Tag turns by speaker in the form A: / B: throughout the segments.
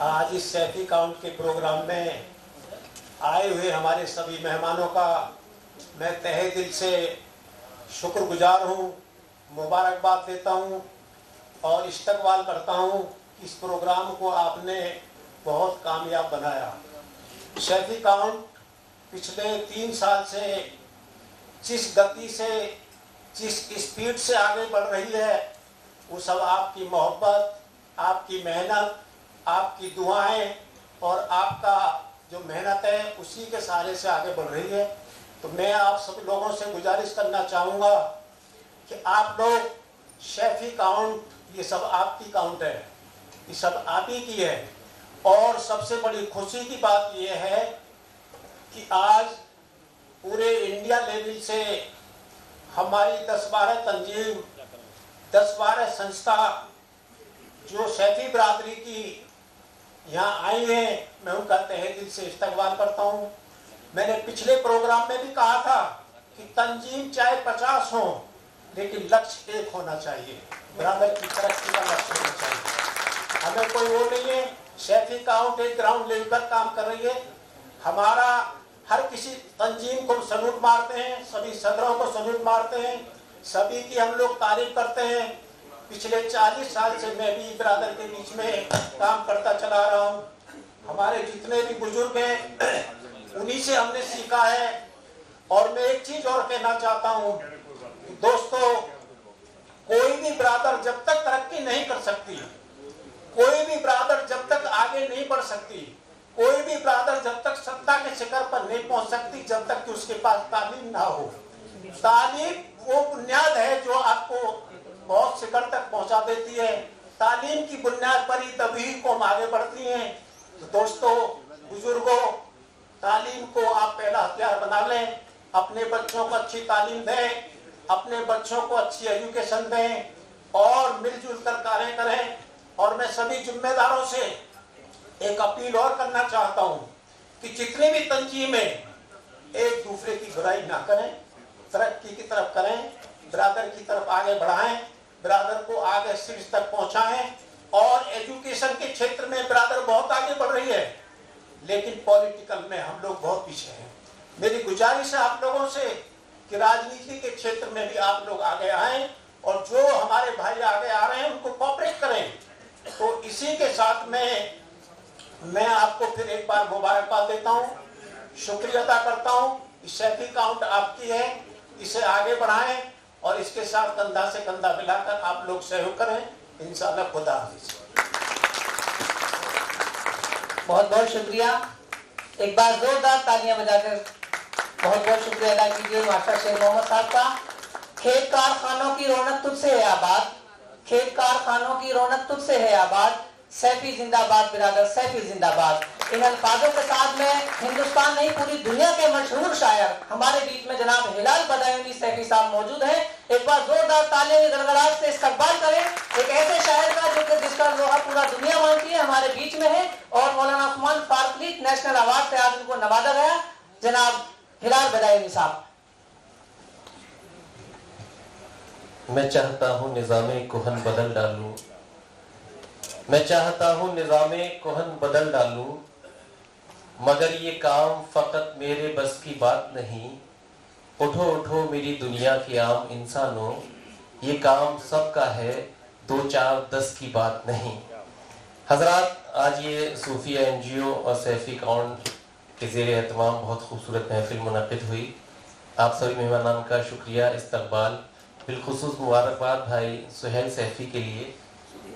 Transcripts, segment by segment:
A: आज इस सैफी काउंट के प्रोग्राम में आए हुए हमारे सभी मेहमानों का मैं तहे दिल से शुक्रगुजार हूँ, मुबारकबाद देता हूँ और इस्तकबाल करता हूँ कि इस प्रोग्राम को आपने बहुत कामयाब बनाया। सैफी काउंट पिछले 3 साल से जिस गति से, जिस स्पीड से आगे बढ़ रही है, वो सब आपकी मोहब्बत, आपकी मेहनत, आपकी दुआएं और आपका जो मेहनत है उसी के सहारे से आगे बढ़ रही है। तो मैं आप सब लोगों से गुजारिश करना चाहूँगा कि आप लोग सैफी काउंट, ये सब आपकी काउंट है, ये सब आप ही की है। और सबसे बड़ी खुशी की बात ये है कि आज पूरे इंडिया लेवल से हमारी 10-12 तंजीम, 10-12 संस्था जो सैफी बरादरी की यहाँ आई हैं, मैं उनका तहे दिल से इस्तकबाल करता हूँ। मैंने पिछले प्रोग्राम में भी कहा था कि तंजीम चाहे 50 हो, लेकिन लक्ष्य एक होना चाहिए, बराबर की तरक्की का लक्ष्य होना चाहिए। हमें कोई वो नहीं है, सैफी काउंट एक ग्राउंड लेवल पर काम कर रही है। हमारा हर किसी तंजीम को सल्यूट मारते हैं, सभी सदरों को सल्यूट मारते हैं, सभी की हम लोग तारीफ करते हैं। पिछले 40 साल से मैं भी बरादर के बीच में काम करता चला रहा हूँ। हमारे जितने भी बुजुर्ग हैं उन्हीं से हमने सीखा है। और मैं एक चीज और कहना चाहता हूँ कि दोस्तों, कोई भी बरादर जब तक तरक्की नहीं कर सकती, कोई भी बरादर जब तक आगे नहीं बढ़ सकती, कोई भी बरादर जब तक सत्ता के शिखर पर नहीं पहुंच सकती, जब तक कि उसके पास तालीम ना हो। तालीम वो बुनियाद है जो आपको बहुत शिखर तक पहुंचा देती है। तालीम की बुनियाद पर ही तभी कौम आगे बढ़ती है। तो दोस्तों, बुजुर्गों, तालीम को आप पहला हथियार बना लें, अपने बच्चों को अच्छी तालीम दें, अपने बच्चों को अच्छी एजुकेशन दें और मिलजुल कर कार्य करें। और मैं सभी जिम्मेदारों से एक अपील और करना चाहता हूं कि जितने भी तंजीमें एक दूसरे की बुराई ना करें, तरक्की की तरफ करें, बरादर की तरफ आगे बढ़ाएं, बरादर को आगे शीर्ष तक पहुंचाएं। और एजुकेशन के क्षेत्र में बरादर बहुत आगे बढ़ रही है, लेकिन पॉलिटिकल में हम लोग बहुत पीछे हैं। मेरी गुजारिश है आप लोगों से कि राजनीति के क्षेत्र में भी आप लोग आगे आएं और जो हमारे भाई आगे आ रहे हैं उनको कोऑपरेट करें। तो इसी के साथ में मैं आपको फिर एक बार मुबारकबाद देता हूँ, शुक्रिया अदा करता हूँ। सैफी काउंट आपकी है, इसे आगे बढ़ाएं और इसके साथ कंधा से कंधा मिलाकर आप लोग सहयोग करें। इंशाअल्लाह। खुदा हाफिज़।
B: बहुत बहुत शुक्रिया। एक बार जोरदार तालियां बजाकर बहुत बहुत शुक्रिया अदा कीजिए मास्टर शेख मोहम्मद साहब का। खेत कारखानों की रौनक तुझसे है आबाद, खेत कारखानों की रौनक तुझसे है आबाद, सैफी जिंदाबाद बिरादर सैफी जिंदाबाद। इन अल्फाजों के साथ में हिंदुस्तान नहीं पूरी दुनिया के मशहूर शायर हमारे बीच में जनाब हिलाल बदायूनी सैफी साहब मौजूद हैं। एक बार जोरदार तालियों की गड़गड़ाहट से इस्तकबाल करें एक ऐसे शायर का जो कि जिसका लोहा पूरा दुनिया मानती है, हमारे बीच में है। और मौलाना उस्मान फारूकी नेशनल अवार्ड से आज उनको नवाजा गया, जनाब हिलाल बदायूनी साहब।
C: मैं चाहता हूँ निज़ामे कुहन बदल डालूं, मैं चाहता हूँ निज़ामे कुहन बदल डालूं, मगर ये काम फकत मेरे बस की बात नहीं। उठो उठो मेरी दुनिया के आम इंसानों, ये काम सबका है, 2, 4, 10 की बात नहीं। हजरात, आज ये सूफिया NGO और सैफी काउंट के ज़ेरे एहतमाम बहुत खूबसूरत महफिल मुनक़िद हुई। आप सभी मेहमानान का शुक्रिया, इस्तकबाल, बिलखुसूस मुबारकबाद भाई सुहेल सैफी के लिए।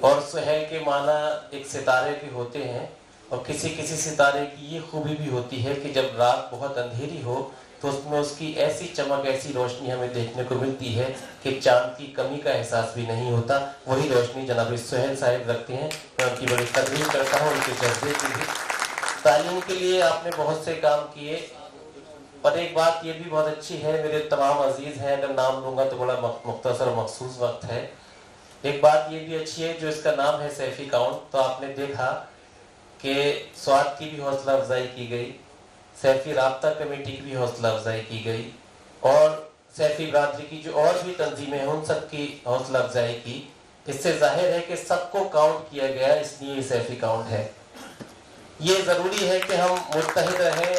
C: और सुहेल के माना एक सितारे भी होते हैं और किसी किसी सितारे की ये खूबी भी होती है कि जब रात बहुत अंधेरी हो तो उसमें उसकी ऐसी चमक, ऐसी रोशनी हमें देखने को मिलती है कि चांद की कमी का एहसास भी नहीं होता। वही रोशनी जनाब सुहेल साहिब रखते हैं। मैं उनकी बड़ी कदर करता हूँ, उनके जज्बे की भी। तालीम के लिए आपने बहुत से काम किए और एक बात ये भी बहुत अच्छी है, मेरे तमाम अजीज हैं, अगर नाम लूँगा तो बड़ा मुख्तसर और मखसूस वक्त है। एक बात ये भी अच्छी है, जो इसका नाम है सैफी काउंट, तो आपने देखा कि स्वाद की भी हौसला अफजाई की गई, सैफी राब्ता कमेटी की भी हौसला अफजाई की गई और सैफी बरादरी की जो और भी तंजीमें हैं उन सब की हौसला अफजाई की। इससे जाहिर है कि सबको काउंट किया गया, इसलिए सैफी काउंट है। ये ज़रूरी है कि हम मुत्तहिद रहें,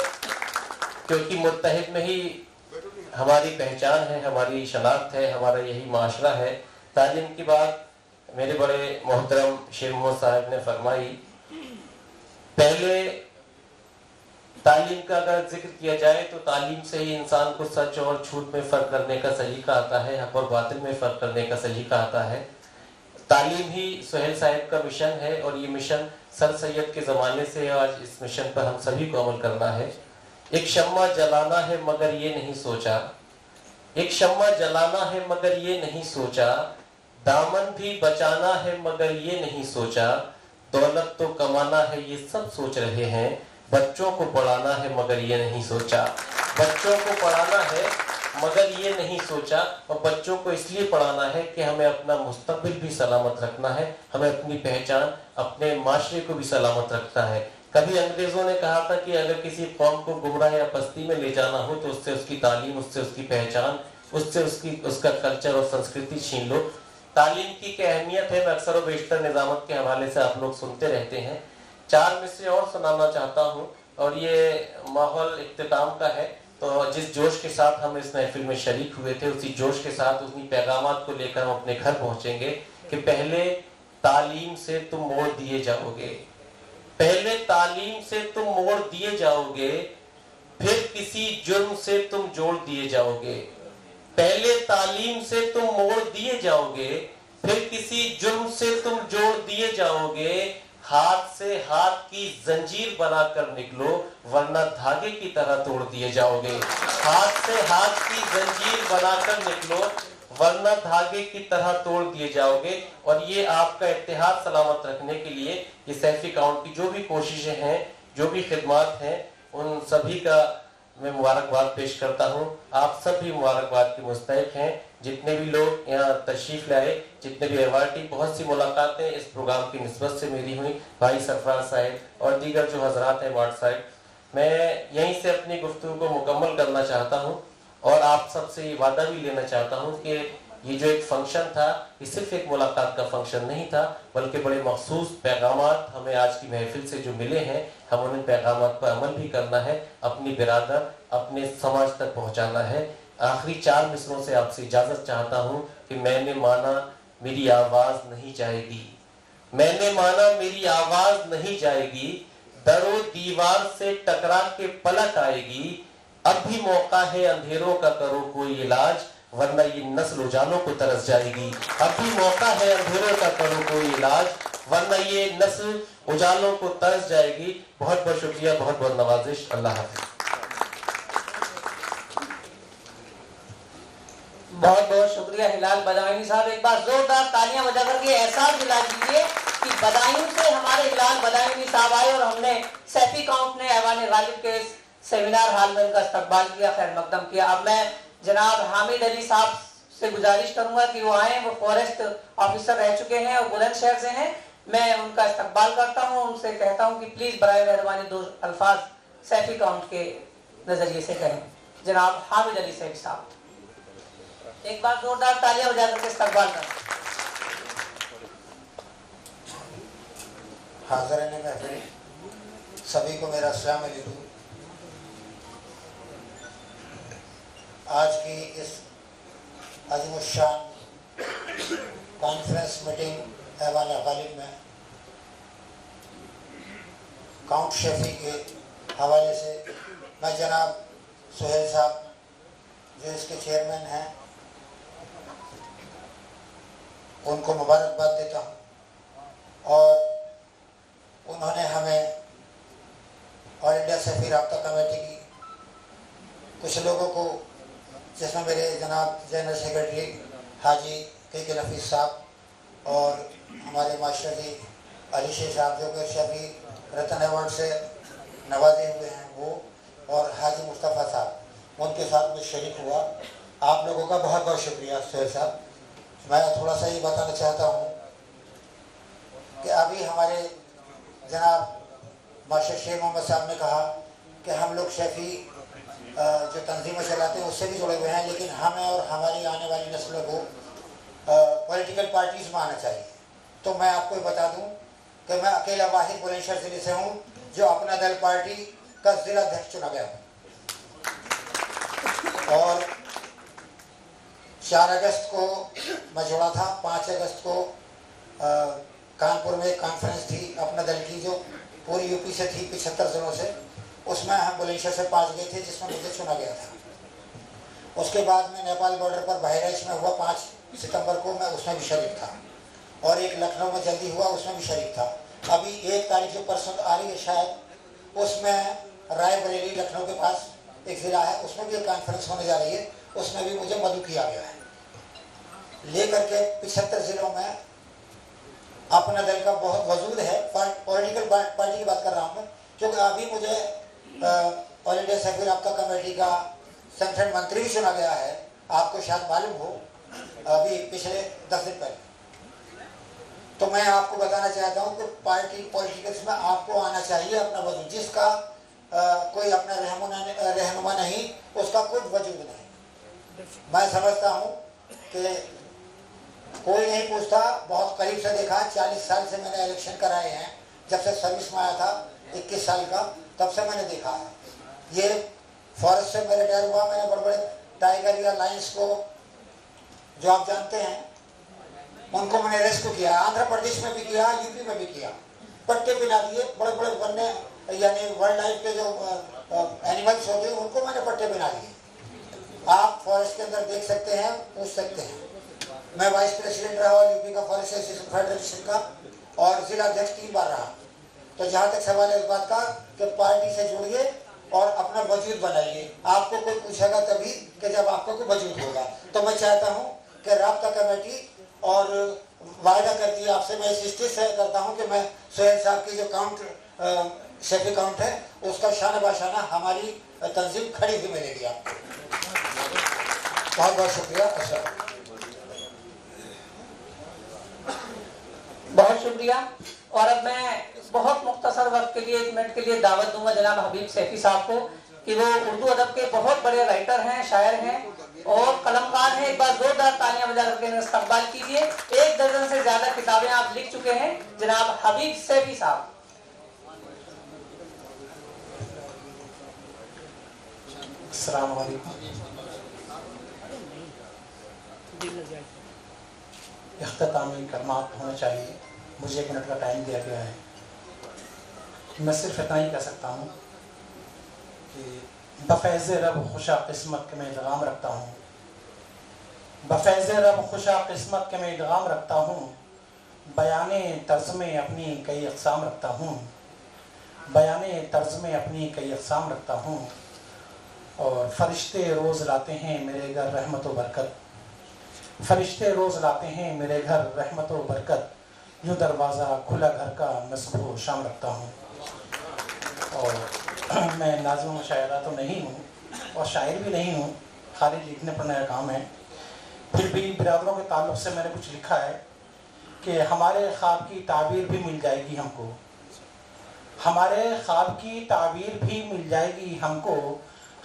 C: क्योंकि मुत्तहिद में ही हमारी पहचान है, हमारी शनाख्त है, हमारा यही माशरा है। तालीम की बात मेरे बड़े मोहतरम शेर मोहम्मद साहब ने फरमाई। पहले तालीम का अगर जिक्र किया जाए तो तालीम से ही इंसान को सच और झूठ में फ़र्क करने का सलीका आता है, हक और बातिल में फ़र्क करने का सलीका आता है। तालीम ही सुहेल साहब का मिशन है और ये मिशन सर सैयद के ज़माने से आज इस मिशन पर हम सभी को अमल करना है। एक शम्मा जलाना है मगर ये नहीं सोचा, एक शम्मा जलाना है मगर ये नहीं सोचा, दामन भी बचाना है मगर ये नहीं सोचा, दौलत तो कमाना है ये सब सोच रहे हैं, बच्चों को पढ़ाना है मगर ये नहीं सोचा। बच्चों को पढ़ाना है मगर ये नहीं सोचा, और बच्चों को इसलिए पढ़ाना है कि हमें अपना मुस्तकबिल भी सलामत रखना है, हमें अपनी पहचान, अपने माशरे को भी सलामत रखना है। कभी अंग्रेजों ने कहा था कि अगर किसी कौम को गुमराह या पस्ती में ले जाना हो तो उससे उसकी तालीम, उससे उसकी पहचान, उससे उसका कल्चर और संस्कृति छीन लो। तालीम की क्या अहमियत है, मैं अक्सर व बेशतर निजामत के हवाले से आप लोग सुनते रहते हैं। 4 मिसरे और सुनाना चाहता हूँ, और ये माहौल इख्तिताम का है, तो जिस जोश के साथ हम इस महफिल में शरीक हुए थे उसी जोश के साथ उन्हीं पैगामात को लेकर हम अपने घर पहुंचेंगे कि पहले तालीम से तुम मोड़ दिए जाओगे, पहले तालीम से तुम मोड़ दिए जाओगे, फिर किसी जुर्म से तुम जोड़ दिए जाओगे। पहले तालीम से तुम मोड़ दिए जाओगे, फिर किसी जुर्म से तुम जोड़ दिए जाओगे, हाथ से हाथ की जंजीर बनाकर निकलो वरना धागे की तरह तोड़ दिए जाओगे। हाथ से हाथ की जंजीर बनाकर निकलो वरना धागे की तरह तोड़ दिए जाओगे। और ये आपका इत्तेहाद सलामत रखने के लिए ये सैफी काउंट की जो भी कोशिशें हैं, जो भी खिदमात हैं, उन सभी का मैं मुबारकबाद पेश करता हूँ। आप सब भी मुबारकबाद के मुस्तहिक हैं। जितने भी लोग यहाँ तशरीफ लाए, जितने भी अवार्डी, बहुत सी मुलाकातें इस प्रोग्राम की निस्बत से मेरी हुई, भाई सरफराज साहब और दीगर जो हजरात हैं वार्ड साहब। मैं यहीं से अपनी गुफ्तगू को मुकम्मल करना चाहता हूँ और आप सबसे ये वादा भी लेना चाहता हूँ कि ये जो एक फंक्शन था ये सिर्फ एक मुलाकात का फंक्शन नहीं था, बल्कि बड़े मखसूस पैगामात हमें आज की महफिल से जो मिले हैं, हम उन पैगामात पर अमल भी करना है, अपनी बिरादर, अपने समाज तक पहुँचाना है। आखिरी 4 मिसरों से आपसे इजाज़त चाहता हूँ कि मैंने माना मेरी आवाज़ नहीं जाएगी, मैंने माना मेरी आवाज़ नहीं जाएगी, दरो दीवार से टकरा के पलट आएगी, अब भी मौका है अंधेरों का करो कोई इलाज वरना ये नस्ल उजालों को तरस जाएगी। अब भी मौका है अंधेरों का करो कोई इलाज वरना ये नस्ल उजालों को तरस जाएगी। बहुत बहुत शुक्रिया, बहुत बहुत नवाजिश। अल्लाह हाफ़िज़।
B: बहुत बहुत शुक्रिया हिलाल बदायूनी साहब। एक बार जोरदार तालियां बजा करके एहसास दिला दीजिए कि बदायूं से हमारे हिलाल बदायूनी साहब आए और हमने सैफी काउंट ने ऐवान गालिब के सेमिनार हाल में उनका इस्तकबाल किया, खैर मकदम किया। अब मैं जनाब हामिद अली साहब से गुजारिश करूंगा कि वो आए, वो फॉरेस्ट ऑफिसर रह चुके हैं और बुलंदशहर से हैं। मैं उनका इस्तकबाल करता हूं, उनसे कहता हूं कि प्लीज बराए मेहरबानी 2 अल्फाज सैफी काउंट के नजरिए से कहें। जनाब हामिद अली साहब, एक बार जोरदार तालियां बजा करके इस्तकबाल करें।
D: हाज़िरीन महफिल, सभी को मेरा अस्सलाम वालेकुम। आज की इस अज़ीमुश्शान कॉन्फ्रेंस मीटिंग ऐवान गालिब में काउंट शेफी के हवाले से मैं जनाब सुहेल साहब जो इसके चेयरमैन हैं उनको मुबारकबाद देता हूँ। और उन्होंने हमें ऑल इंडिया सैफी राब्ता कमेटी की कुछ लोगों को, जिसमें मेरे जनाब जनरल सेक्रेटरी हाजी के नफीस साहब और हमारे मास्टर जी अली शेख साहब जो कि शफी रतन अवार्ड से नवाजे हुए हैं वो, और हाजी मुस्तफ़ा साहब, उनके साथ में शरीक हुआ। आप लोगों का बहुत बहुत शुक्रिया सुहेल साहब। मैं थोड़ा सा ये बताना चाहता हूँ कि अभी हमारे जनाब मास्टर शेख मोहम्मद साहब ने कहा कि हम लोग शफी जो तंजीमें चलाते हैं उससे भी जुड़े हुए हैं, लेकिन हमें और हमारी आने वाली नस्लों को पॉलिटिकल पार्टीज़ में आना चाहिए। तो मैं आपको बता दूं कि मैं अकेला वाहिद बुलंदशहर ज़िले से हूँ जो अपना दल पार्टी का जिला अध्यक्ष चुना गया हूँ। और 4 अगस्त को मैं जुड़ा था। 5 अगस्त को कानपुर में एक कॉन्फ्रेंस थी अपना दल की, जो पूरी यूपी से थी, 75 जिलों से। उसमें हम बुलंदशहर से 5 गए थे, जिसमें मुझे चुना गया था। उसके बाद में नेपाल बॉर्डर पर बहराइच में हुआ 5 सितंबर को, मैं उसमें भी शरीक था। और एक लखनऊ में जल्दी हुआ, उसमें भी शरीक था। अभी 1 तारीख जो परसों आ रही है शायद, उसमें रायबरेली लखनऊ के पास एक ज़िला है, उसमें भी एक कॉन्फ्रेंस होने जा रही है। उसमें भी मुझे मदऊ किया गया है। लेकर के 75 जिलों में अपना दल का बहुत वजूद है। पॉलिटिकल पार्टी की बात कर रहा हूँ मैं, क्योंकि अभी मुझे ऑल इंडिया सैफी राब्ता कमेटी का संगठन मंत्री भी चुना गया है। आपको शायद मालूम हो, अभी पिछले 10 दिन पहले। तो मैं आपको बताना चाहता हूँ कि पार्टी पॉलिटिक्स में आपको आना चाहिए अपना वजूद। जिसका कोई अपना रहनुमा नहीं, उसका कोई वजूद नहीं। मैं समझता हूँ कि कोई नहीं पूछता, बहुत करीब से देखा। 40 साल से मैंने इलेक्शन कराए हैं, जब से सर्विस में आया था 21 साल का, तब से मैंने देखा है। ये फॉरेस्ट से मैं रिटायर हुआ, मैंने बड़े बड़े टाइगर या लाइन्स को, जो आप जानते हैं, उनको मैंने रेस्क्यू किया। आंध्र प्रदेश में भी किया, यूपी में भी किया। पट्टे पिला दिए। बड़े बड़े वन्य यानी वाइल्ड लाइफ के जो एनिमल्स होते हैं, उनको मैंने पट्टे पिला दिए। आप फॉरेस्ट के अंदर देख सकते हैं, पूछ सकते हैं। मैं वाइस प्रेसिडेंट रहा और यूपी का फॉरेस्ट एसोसिएशन फेडरेशन का, और जिला अध्यक्ष 3 बार रहा। तो जहाँ तक सवाल है इस बात का कि पार्टी से जुड़िए और अपना वजूद बनाइए। आपको कोई पूछेगा तभी कि जब आपको कोई वजूद होगा। तो मैं चाहता हूँ कि राब्ता कमेटी, और वायदा करती है आपसे, मैं इस स्टेज से करता हूँ कि मैं सोहेल साहब की जो काउंट सैफी काउंट है, उसका शान बाशाना हमारी तंजीम खड़ी हुई मिलेगी आपको। बहुत बहुत शुक्रिया।
B: बहुत शुक्रिया। और अब मैं बहुत मुख्तसर वक्त के लिए 1 मिनट के लिए दावत दूंगा जनाब हबीब सैफी साहब को, कि वो उर्दू अदब के बहुत बड़े राइटर हैं, शायर हैं और कलमकार हैं। एक बार जोरदार तालियां बजा करके इस्तकबाल कीजिए। 1 दर्जन से ज्यादा किताबें आप लिख चुके हैं जनाब हबीब सैफी साहब।
E: अस्सलाम वालेकुम। इख्तितामी कलमात होने चाहिए। मुझे 1 मिनट का टाइम दिया गया है। मैं सिर्फ इतना ही कह सकता हूँ कि बफैज़ रब खुशा किस्मत के मैं इदगाम रखता हूँ। बफैज़ रब खुशा किस्मत के मैं इदगाम रखता हूँ। बयाने तर्ज में अपनी कई अक़साम रखता हूँ। बयाने तर्ज में अपनी कई अक़साम रखता हूँ। और फरिश्ते रोज़ लाते हैं मेरे घर रहमत व बरकत। फरिश्ते रोज़ लाते हैं मेरे घर रहमत व बरकत। यूँ दरवाज़ा खुला घर का मैं सुबह शाम रखता हूँ। और मैं नाज़िम शायरा तो नहीं हूँ और शायर भी नहीं हूँ, खाली लिखने पढ़ने का काम है। फिर भी बिरादरों के ताल्लुक़ से मैंने कुछ लिखा है कि हमारे ख्वाब की ताबीर भी मिल जाएगी हमको। हमारे ख्वाब की ताबीर भी मिल जाएगी हमको।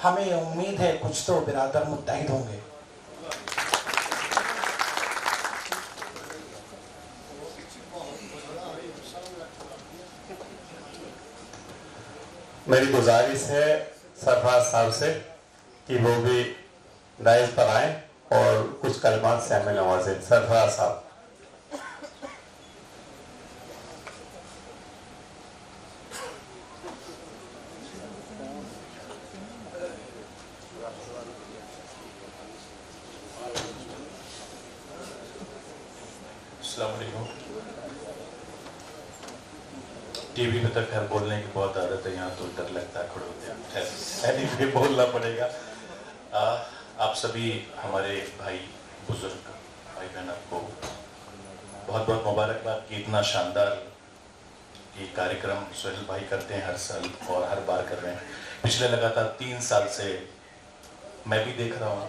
E: हमें उम्मीद है कुछ तो बिरादर मुत्तहिद होंगे।
F: मेरी गुजारिश है सरफराज साहब से कि वो भी डाइस पर आए और कुछ कलमात से हमें नवाजें। सरफराज साहब।
G: टीवी में तो खैर बोलने की बहुत आदत है, यहाँ तो डर लगता है खड़े होते हैं, बोलना पड़ेगा। आप सभी हमारे भाई बुजुर्ग भाई बहन, आपको बहुत बहुत मुबारकबाद कि इतना शानदार ये कार्यक्रम सोहेल भाई करते हैं हर साल और हर बार कर रहे हैं। पिछले लगातार 3 साल से मैं भी देख रहा हूँ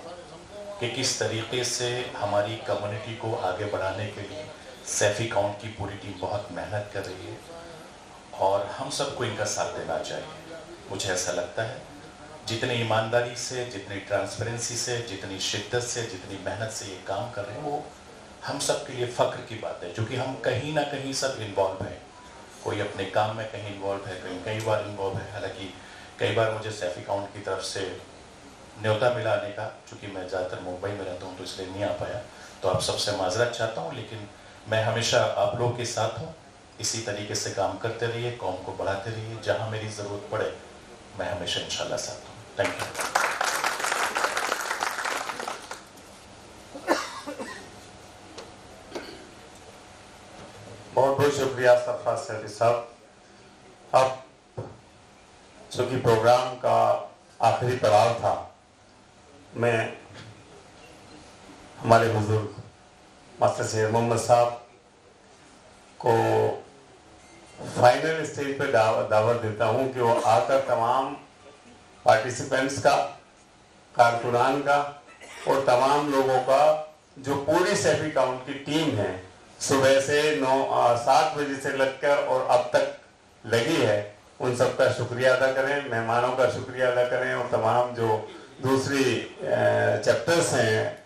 G: कि किस तरीके से हमारी कम्युनिटी को आगे बढ़ाने के लिए सैफी काउंट की पूरी टीम बहुत मेहनत कर रही है और हम सबको इनका साथ देना चाहिए। मुझे ऐसा लगता है जितनी ईमानदारी से, जितनी ट्रांसपेरेंसी से, जितनी शिद्दत से, जितनी मेहनत से ये काम कर रहे हैं, वो हम सब के लिए फ़ख्र की बात है, क्योंकि हम कहीं ना कहीं सब इन्वॉल्व हैं। कोई अपने काम में कहीं इन्वॉल्व है, कहीं कई बार इन्वॉल्व है। हालांकि कई बार मुझे सैफी काउंट की तरफ से न्योता मिला आने का, चूँकि मैं ज़्यादातर मुंबई में रहता हूँ तो इसलिए नहीं आ पाया। तो आप सबसे माजरत चाहता हूँ, लेकिन मैं हमेशा आप लोगों के साथ हूँ। इसी तरीके से काम करते रहिए, कौम को बढ़ाते रहिए। जहाँ मेरी ज़रूरत पड़े मैं हमेशा इंशाल्लाह साथ हूँ। Thank you.
F: बहुत बहुत शुक्रिया सरफराज सैफी साहब। अब चूँकि प्रोग्राम का आखिरी पड़ाव था, मैं हमारे बुजुर्ग मास्टर शेर मोहम्मद साहब को फाइनल स्टेज पे दावत देता हूं कि वो आकर तमाम पार्टिसिपेंट्स का, कारकुनान का और तमाम लोगों का, जो पूरी सैफी काउंट की टीम है, सुबह से 7 बजे से लगकर और अब तक लगी है, उन सबका शुक्रिया अदा करें, मेहमानों का शुक्रिया अदा करें और तमाम जो दूसरी चैप्टर्स हैं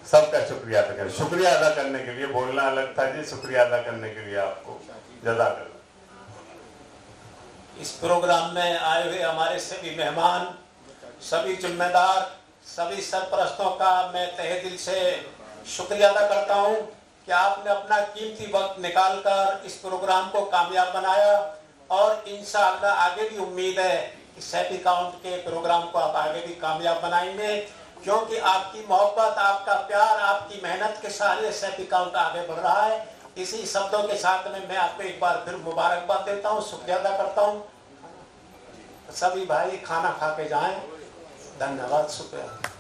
F: सबका शुक्रिया अदा करें। शुक्रिया अदा करने के लिए बोलना अलग था जी, शुक्रिया अदा करने के लिए आपको जज़ाकल्लाह।
A: इस प्रोग्राम में आए हुए हमारे सभी मेहमान, सभी जिम्मेदार, सभी सरपरस्तों का मैं तहे दिल से शुक्रिया अदा करता हूं कि आपने अपना कीमती वक्त निकालकर इस प्रोग्राम को कामयाब बनाया। और इंशाअल्लाह आगे भी उम्मीद है कि सैफी काउंट के प्रोग्राम को आप आगे भी कामयाब बनाएंगे, क्योंकि आपकी मोहब्बत, आपका प्यार, आपकी मेहनत के सहारे सैफी काउंट आगे बढ़ रहा है। इसी शब्दों के साथ में मैं आपको एक बार फिर मुबारकबाद देता हूँ, शुक्रिया अदा करता हूँ। सभी भाई खाना खा के जाएं। धन्यवाद, शुक्रिया।